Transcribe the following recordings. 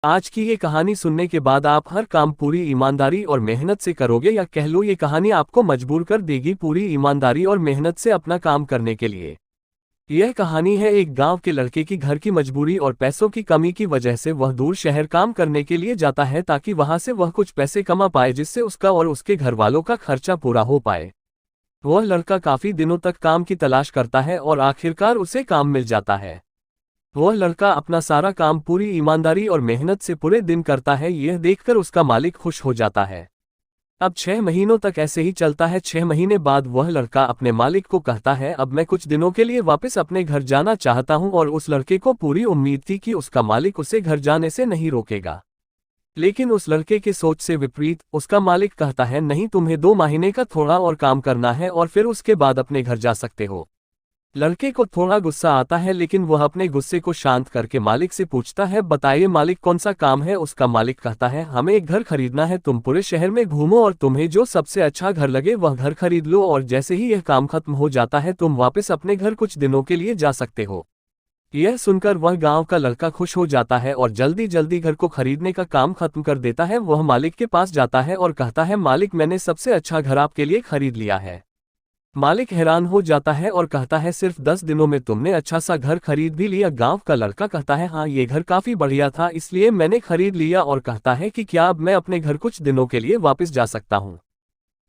आज की ये कहानी सुनने के बाद आप हर काम पूरी ईमानदारी और मेहनत से करोगे, या कह लो ये कहानी आपको मजबूर कर देगी पूरी ईमानदारी और मेहनत से अपना काम करने के लिए। यह कहानी है एक गांव के लड़के की। घर की मजबूरी और पैसों की कमी की वजह से वह दूर शहर काम करने के लिए जाता है ताकि वहां से वह कुछ पैसे कमा पाए जिससे उसका और उसके घर वालों का खर्चा पूरा हो पाए। वह लड़का काफी दिनों तक काम की तलाश करता है और आखिरकार उसे काम मिल जाता है। वह लड़का अपना सारा काम पूरी ईमानदारी और मेहनत से पूरे दिन करता है। यह देखकर उसका मालिक खुश हो जाता है। अब 6 महीनों तक ऐसे ही चलता है। 6 महीने बाद वह लड़का अपने मालिक को कहता है, अब मैं कुछ दिनों के लिए वापस अपने घर जाना चाहता हूं। और उस लड़के को पूरी उम्मीद थी कि उसका मालिक उसे घर जाने से नहीं रोकेगा। लेकिन उस लड़के की सोच से विपरीत उसका मालिक कहता है, नहीं, तुम्हें 2 महीने का थोड़ा और काम करना है और फिर उसके बाद अपने घर जा सकते हो। लड़के को थोड़ा गुस्सा आता है, लेकिन वह अपने गुस्से को शांत करके मालिक से पूछता है, बताइए मालिक, कौन सा काम है। उसका मालिक कहता है, हमें एक घर खरीदना है। तुम पूरे शहर में घूमो और तुम्हें जो सबसे अच्छा घर लगे वह घर खरीद लो, और जैसे ही यह काम खत्म हो जाता है तुम वापस अपने घर कुछ दिनों के लिए जा सकते हो। यह सुनकर वह गांव का लड़का खुश हो जाता है और जल्दी जल्दी घर को खरीदने का काम खत्म कर देता है। वह मालिक के पास जाता है और कहता है, मालिक, मैंने सबसे अच्छा घर आपके लिए खरीद लिया है। मालिक हैरान हो जाता है और कहता है, सिर्फ 10 दिनों में तुमने अच्छा सा घर खरीद भी लिया। गांव का लड़का कहता है, हाँ, ये घर काफी बढ़िया था इसलिए मैंने खरीद लिया। और कहता है कि क्या अब मैं अपने घर कुछ दिनों के लिए वापस जा सकता हूँ।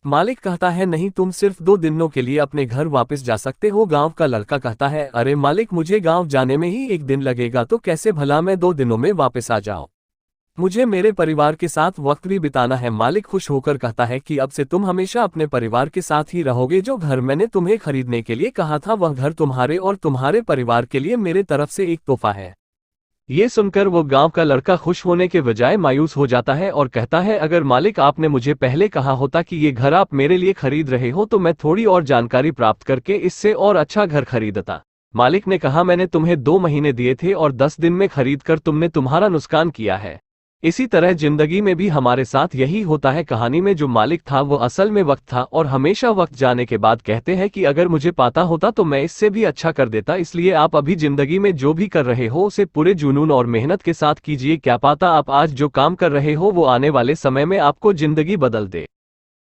मालिक कहता है, नहीं, तुम सिर्फ 2 दिनों के लिए अपने घर वापस जा सकते हो। गांव का लड़का कहता है, अरे मालिक, मुझे गांव जाने में ही 1 दिन लगेगा, तो कैसे भला मैं 2 दिनों में वापस आ जाऊं। मुझे मेरे परिवार के साथ वक्त भी बिताना है। मालिक खुश होकर कहता है कि अब से तुम हमेशा अपने परिवार के साथ ही रहोगे। जो घर मैंने तुम्हें खरीदने के लिए कहा था वह घर तुम्हारे और तुम्हारे परिवार के लिए मेरे तरफ से एक तोहफा है। ये सुनकर वो गांव का लड़का खुश होने के बजाय मायूस हो जाता है और कहता है, अगर मालिक आपने मुझे पहले कहा होता कि ये घर आप मेरे लिए खरीद रहे हो तो मैं थोड़ी और जानकारी प्राप्त करके इससे और अच्छा घर खरीदता। मालिक ने कहा, मैंने तुम्हें 2 महीने दिए थे और 10 दिन में खरीद कर तुमने तुम्हारा नुकसान किया है। इसी तरह जिंदगी में भी हमारे साथ यही होता है। कहानी में जो मालिक था वो असल में वक्त था, और हमेशा वक्त जाने के बाद कहते हैं कि अगर मुझे पता होता तो मैं इससे भी अच्छा कर देता। इसलिए आप अभी जिंदगी में जो भी कर रहे हो उसे पूरे जुनून और मेहनत के साथ कीजिए। क्या पता आप आज जो काम कर रहे हो वो आने वाले समय में आपको जिंदगी बदल दे।